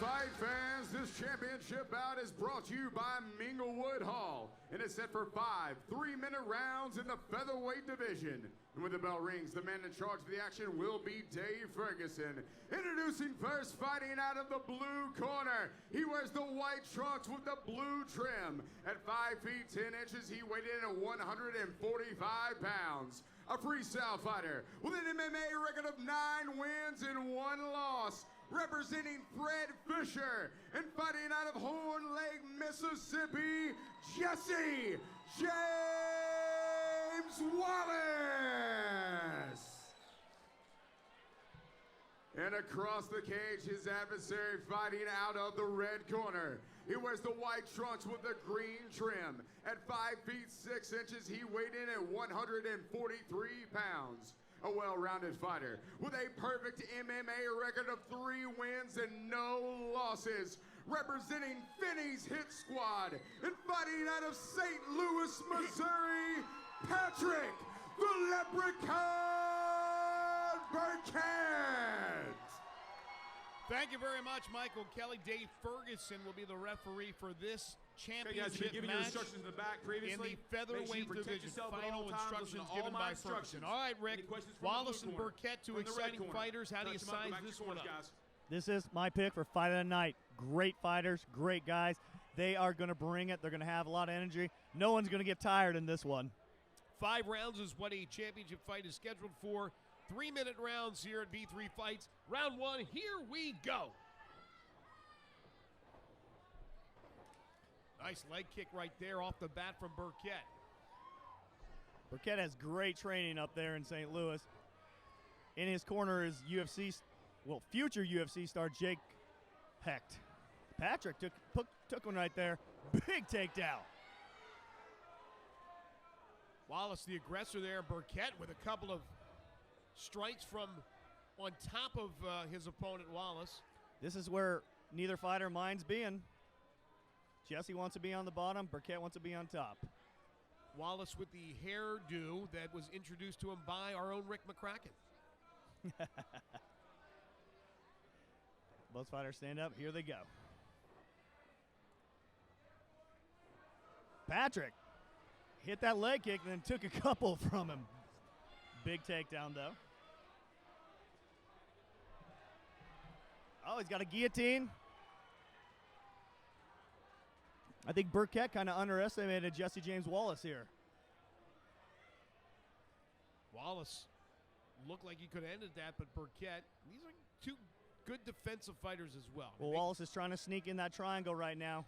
Fight fans, this championship bout is brought to you by Minglewood Hall and is set for 5 3-minute rounds in the featherweight division. And when the bell rings, the man in charge of the action will be Dave Ferguson. Introducing first, fighting out of the blue corner. He wears the white trunks with the blue trim. At 5 feet 10 inches, he weighed in at 145 pounds. A freestyle fighter with an MMA record of 9 wins and 1 loss. Representing Fred Fisher and fighting out of Horn Lake, Mississippi, Jesse James Wallace. And across the cage, his adversary fighting out of the red corner. He wears the white trunks with the green trim. At 5 feet 6 inches, he weighed in at 143 pounds. A well-rounded fighter with a perfect MMA record of 3 wins and no losses. Representing Finney's Hit Squad and fighting out of St. Louis, Missouri, Patrick the Leprechaun Burkett. Thank you very much, Michael Kelly. Dave Ferguson will be the referee for this championship giving match your instructions in the back previously. in the featherweight division. Final instructions given by Ferguson. All right, Rick. Wallace and Burkett, 2 exciting fighters. How do you size this one up? This is my pick for fight of the night. Great fighters, great guys. They are going to bring it. They're going to have a lot of energy. No one's going to get tired in this one. 5 rounds is what a championship fight is scheduled for. 3-minute rounds here at V3 Fights. Round 1, here we go. Nice leg kick right there off the bat from Burkett. Burkett has great training up there in St. Louis. In his corner is future UFC star Jake Hecht. Patrick took one right there. Big takedown. Wallace, the aggressor there. Burkett with a couple of strikes from on top of his opponent, Wallace. This is where neither fighter minds being. Jesse wants to be on the bottom. Burkett wants to be on top. Wallace with the hairdo that was introduced to him by our own Rick McCracken. Both fighters stand up. Here they go. Patrick hit that leg kick and then took a couple from him. Big takedown, though. Oh, he's got a guillotine. I think Burkett kind of underestimated Jesse James Wallace here. Wallace looked like he could have ended that, but Burkett, these are 2 good defensive fighters as well. Well, Wallace is trying to sneak in that triangle right now.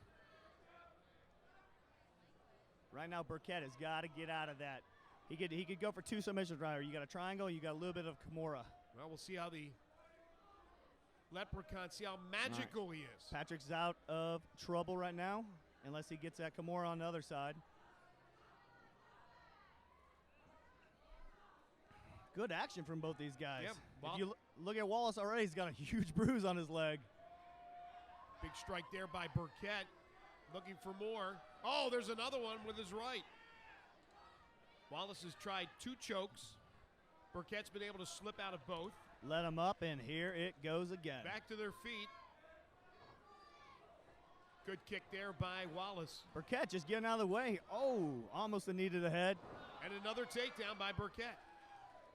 Right now, Burkett has got to get out of that. He could go for 2 submissions right here. You got a triangle, you got a little bit of Kimura. Well, we'll see how the Leprechaun, see how magical he is. Patrick's out of trouble right now, unless he gets that Kimura on the other side. Good action from both these guys. Yep. If you look at Wallace already, he's got a huge bruise on his leg. Big strike there by Burkett. Looking for more. Oh, there's another one with his right. Wallace has tried 2 chokes. Burkett's been able to slip out of both. Let him up, and here it goes again. Back to their feet. Good kick there by Wallace. Burkett just getting out of the way. Oh, almost a knee to the head. And another takedown by Burkett.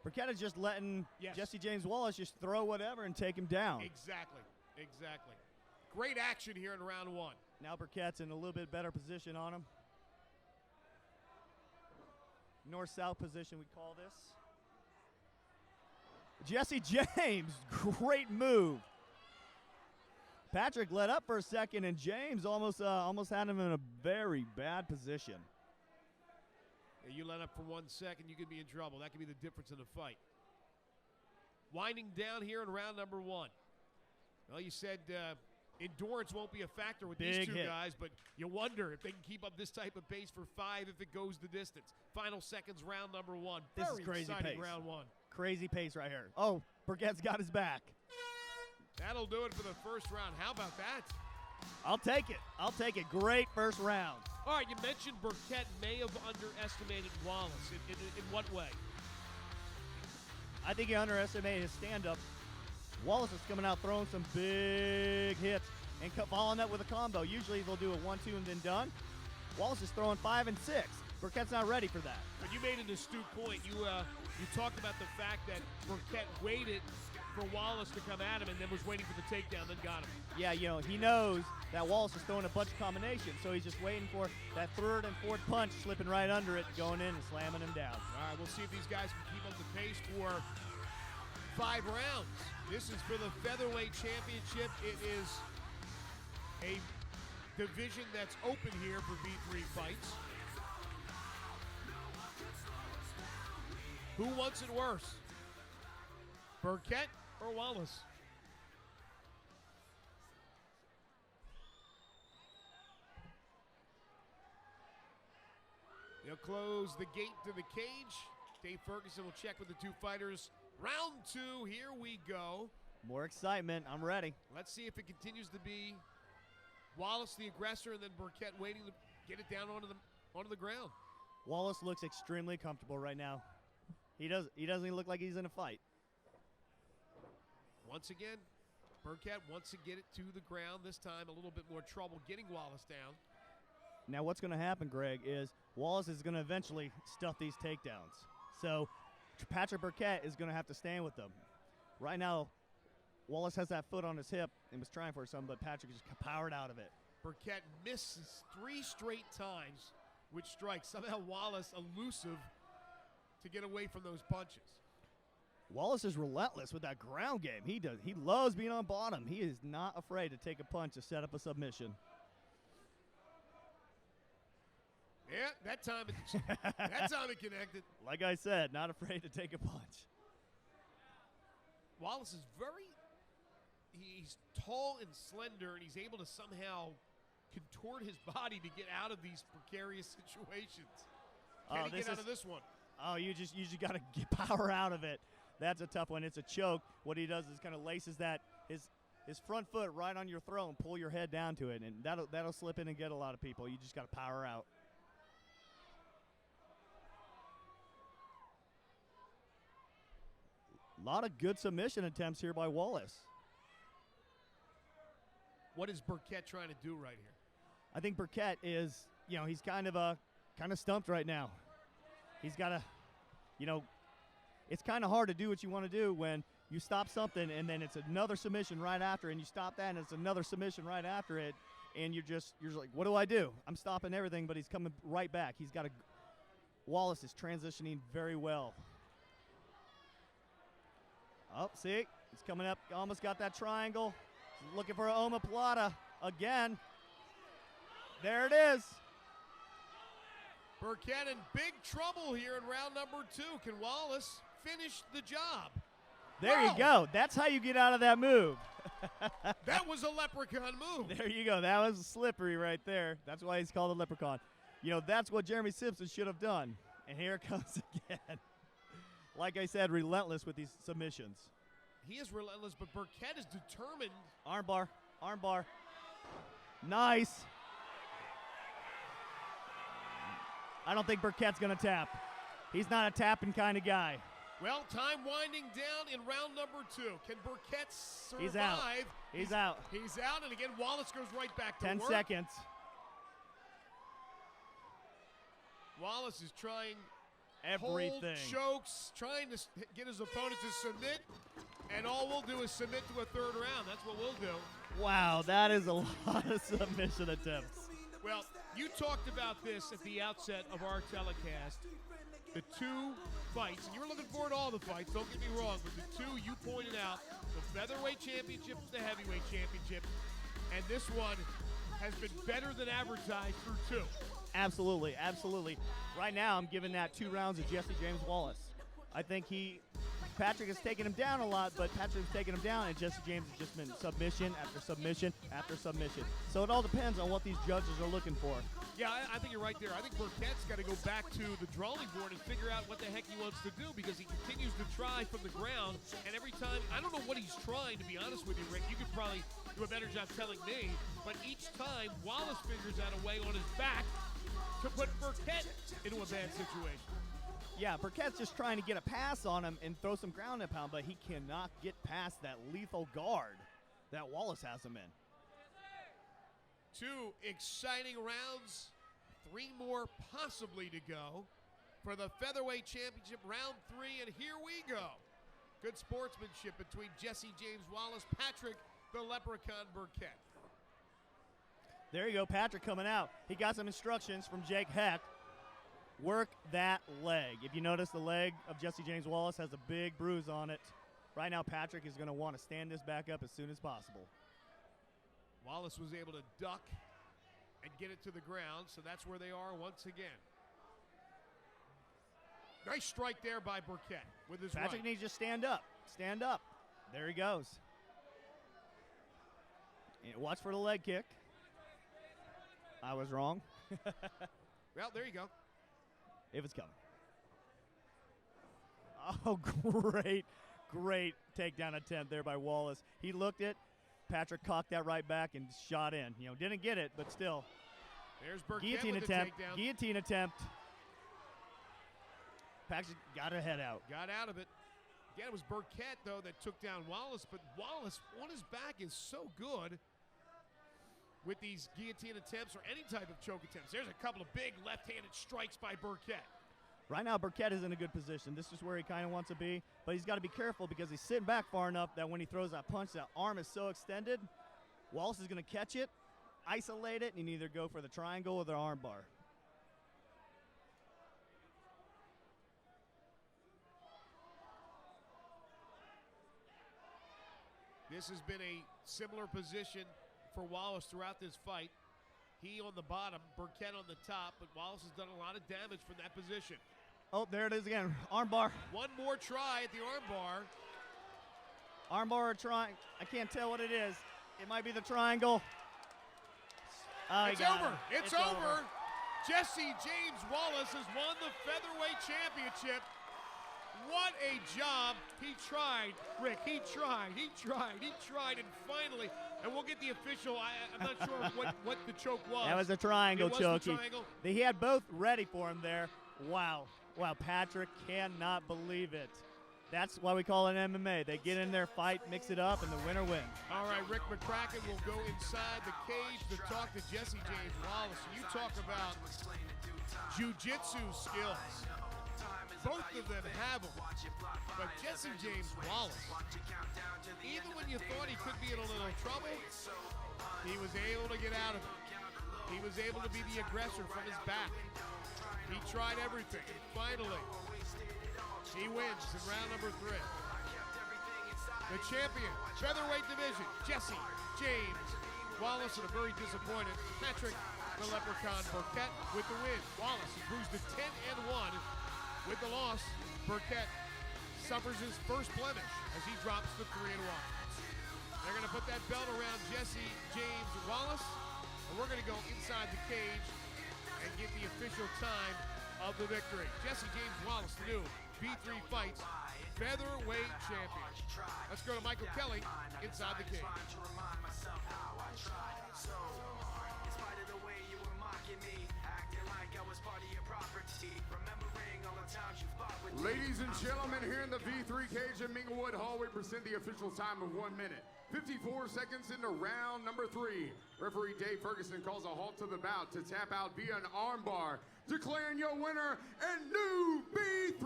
Burkett is just letting Jesse James Wallace just throw whatever and take him down. Exactly. Great action here in round 1. Now Burkett's in a little bit better position on him. North-south position, we call this. Jesse James, great move. Patrick let up for a second, and James almost had him in a very bad position. You let up for 1 second, you could be in trouble. That could be the difference in the fight. Winding down here in round number 1. Well, you said endurance won't be a factor with these 2 guys, but you wonder if they can keep up this type of pace for 5 if it goes the distance. Final seconds, round number 1. This is crazy exciting pace. Round 1. Crazy pace right here. Oh, Burkett's got his back. That'll do it for the first round. How about that? I'll take it. Great first round. All right, you mentioned Burkett may have underestimated Wallace. In what way? I think he underestimated his stand-up. Wallace is coming out throwing some big hits and following that with a combo. Usually they'll do a 1-2 and then done. Wallace is throwing 5 and 6. Burkett's not ready for that. But you made an astute point. You talked about the fact that Burkett waited for Wallace to come at him and then was waiting for the takedown, then got him. Yeah, you know, he knows that Wallace is throwing a bunch of combinations, so he's just waiting for that third and fourth punch, slipping right under it, going in and slamming him down. All right, we'll see if these guys can keep up the pace for 5 rounds. This is for the featherweight championship. It is a division that's open here for V3 Fights. Who wants it worse? Burkett or Wallace? They'll close the gate to the cage. Dave Ferguson will check with the 2 fighters. Round 2, here we go. More excitement. I'm ready. Let's see if it continues to be Wallace the aggressor and then Burkett waiting to get it down onto the ground. Wallace looks extremely comfortable right now. He doesn't even look like he's in a fight. Once again, Burkett wants to get it to the ground. This time a little bit more trouble getting Wallace down. Now what's going to happen, Greg, is Wallace is going to eventually stuff these takedowns. So Patrick Burkett is going to have to stand with them. Right now, Wallace has that foot on his hip and was trying for something, but Patrick just powered out of it. Burkett misses 3 straight times with strikes. Somehow Wallace elusive to get away from those punches. Wallace is relentless with that ground game. He loves being on bottom. He is not afraid to take a punch to set up a submission. Yeah, that time it connected. Like I said, not afraid to take a punch. Wallace is he's tall and slender, and he's able to somehow contort his body to get out of these precarious situations. Can he get out of this one? Oh, you just got to get power out of it. That's a tough one. It's a choke. What he does is kind of laces his front foot right on your throat and pull your head down to it, and that'll slip in and get a lot of people. You just got to power out. A lot of good submission attempts here by Wallace. What is Burkett trying to do right here? I think Burkett is, he's kind of stumped right now. He's got to, it's kind of hard to do what you want to do when you stop something and then it's another submission right after, and you stop that and it's another submission right after it, and you're just like, what do I do? I'm stopping everything, but he's coming right back. Wallace is transitioning very well. Oh, see, he's coming up, almost got that triangle. He's looking for an omoplata again. There it is. Burkett in big trouble here in round number 2. Can Wallace finish the job? There you go. That's how you get out of that move. That was a leprechaun move. There you go. That was slippery right there. That's why he's called a leprechaun. That's what Jeremy Simpson should have done. And here it comes again. Like I said, relentless with these submissions. He is relentless, but Burkett is determined. Armbar. Armbar. Nice. I don't think Burkett's going to tap. He's not a tapping kind of guy. Well, time winding down in round number 2. Can Burkett survive? He's out. He's out. He's out, and again, Wallace goes right back to 10 work. seconds. Wallace is trying everything. Hold, chokes, trying to get his opponent to submit, and all we'll do is submit to a 3rd round. That's what we'll do. Wow, that is a lot of submission attempts. Well, you talked about this at the outset of our telecast. The 2 fights, and you were looking forward to all the fights, don't get me wrong, but the 2 you pointed out, the featherweight championship, the heavyweight championship, and this one has been better than advertised through 2. Absolutely, absolutely. Right now, I'm giving that 2 rounds to Jesse James Wallace. I think Patrick has taken him down a lot, but Patrick's taken him down, and Jesse James has just been submission after submission after submission. So it all depends on what these judges are looking for. Yeah, I think you're right there. I think Burkett's got to go back to the drawing board and figure out what the heck he wants to do, because he continues to try from the ground, and every time, I don't know what he's trying, to be honest with you, Rick. You could probably do a better job telling me, but each time Wallace figures out a way on his back to put Burkett into a bad situation. Yeah, Burkett's just trying to get a pass on him and throw some ground and pound, but he cannot get past that lethal guard that Wallace has him in. 2 exciting rounds, 3 more possibly to go for the Featherweight Championship, round 3, and here we go. Good sportsmanship between Jesse James Wallace, Patrick the Leprechaun Burkett. There you go, Patrick coming out. He got some instructions from Jake Hecht. Work that leg. If you notice, the leg of Jesse James Wallace has a big bruise on it. Right now, Patrick is going to want to stand this back up as soon as possible. Wallace was able to duck and get it to the ground, so that's where they are once again. Nice strike there by Burkett with his Patrick right. needs to stand up. Stand up. There he goes. And watch for the leg kick. I was wrong. Well, there you go. If it's coming. Oh, great takedown attempt there by Wallace. He looked it. Patrick cocked that right back and shot in. You know, didn't get it, but still. There's Burkett Guillotine with attempt. the takedown. Guillotine attempt. Patrick got her head out. Got out of it. Again, it was Burkett, though, that took down Wallace, but Wallace on his back is so good with these guillotine attempts or any type of choke attempts. There's a couple of big left-handed strikes by Burkett. Right now, Burkett is in a good position. This is where he kind of wants to be, but he's got to be careful because he's sitting back far enough that when he throws that punch, that arm is so extended, Wallace is going to catch it, isolate it, and either go for the triangle or the arm bar. This has been a similar position for Wallace throughout this fight. He on the bottom, Burkett on the top, but Wallace has done a lot of damage from that position. Oh, there it is again. Arm bar. One more try at the arm bar. Arm bar or triangle. I can't tell what it is. It might be the triangle. Oh, It's over. It's over. Jesse James Wallace has won the featherweight championship. What a job. He tried, Rick. He tried, and finally, and we'll get the official, I'm not sure what the choke was. That was a triangle choke. The triangle. He had both ready for him there. Wow. Wow, Patrick cannot believe it. That's why we call it MMA. They get in there, fight, mix it up, and the winner wins. All right, Rick McCracken will go inside the cage to talk to Jesse James Wallace. You talk about jiu-jitsu skills. Both of them have them. But Jesse James Wallace, even when you thought he could be in a little trouble, he was able to get out of it. He was able to be the aggressor from his back. He tried everything. And finally, he wins in round number 3. The champion, featherweight division, Jesse James Wallace, and a very disappointed Patrick the Leprechaun Burkett with the win. Wallace is bruised to 10-1 with the loss. Burkett suffers his first blemish as he drops to 3-1. They're going to put that belt around Jesse James Wallace, and we're going to go inside the cage and get the official time of the victory. Jesse James Wallace, the new V3 Fights featherweight champion. Let's go to Michael Kelly inside the cage. Ladies and gentlemen, here in the V3 cage at Minglewood Hall, we present the official time of 1 minute, 54 seconds into round number 3. Referee Dave Ferguson calls a halt to the bout to tap out via an armbar, declaring your winner and new V3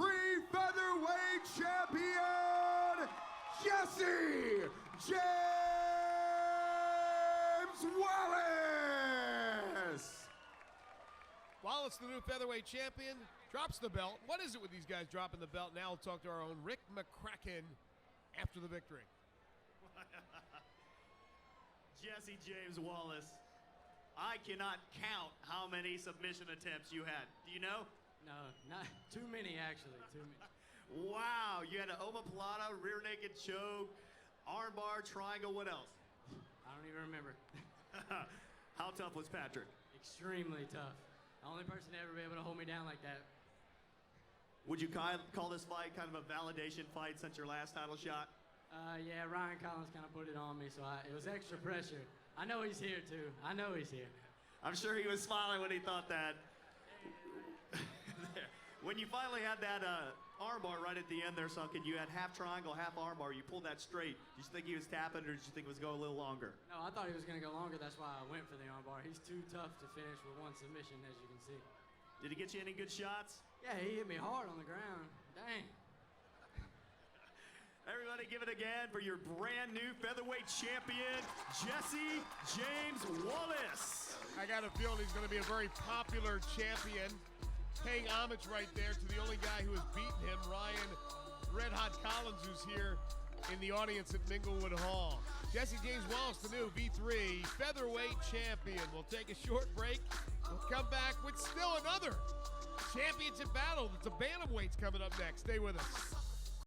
featherweight champion, Jesse James Wallace. Wallace, the new featherweight champion, drops the belt. What is it with these guys dropping the belt? Now we'll talk to our own Rick McCracken after the victory. Jesse James Wallace, I cannot count how many submission attempts you had. Do you know? No, not too many actually. Too many. Wow, you had an omoplata, rear naked choke, armbar, triangle, what else? I don't even remember. How tough was Patrick? Extremely tough. The only person to ever be able to hold me down like that. Would you call this fight kind of a validation fight since your last title shot? Yeah, Ryan Collins kind of put it on me, so it was extra pressure. I know he's here too. I know he's here. I'm sure he was smiling when he thought that. When you finally had that armbar right at the end there, Sunken, you had half triangle, half armbar. You pulled that straight. Did you think he was tapping, or did you think it was going a little longer? No, I thought he was going to go longer. That's why I went for the armbar. He's too tough to finish with one submission, as you can see. Did he get you any good shots? Yeah, he hit me hard on the ground. Dang. Everybody give it again for your brand new featherweight champion, Jesse James Wallace. I got a feeling he's going to be a very popular champion. Paying homage right there to the only guy who has beaten him, Ryan Red Hot Collins, who's here in the audience at Minglewood Hall. Jesse James Wallace, the new V3 featherweight champion. We'll take a short break. We'll come back with still another championship battle. It's a bantamweight's coming up next. Stay with us.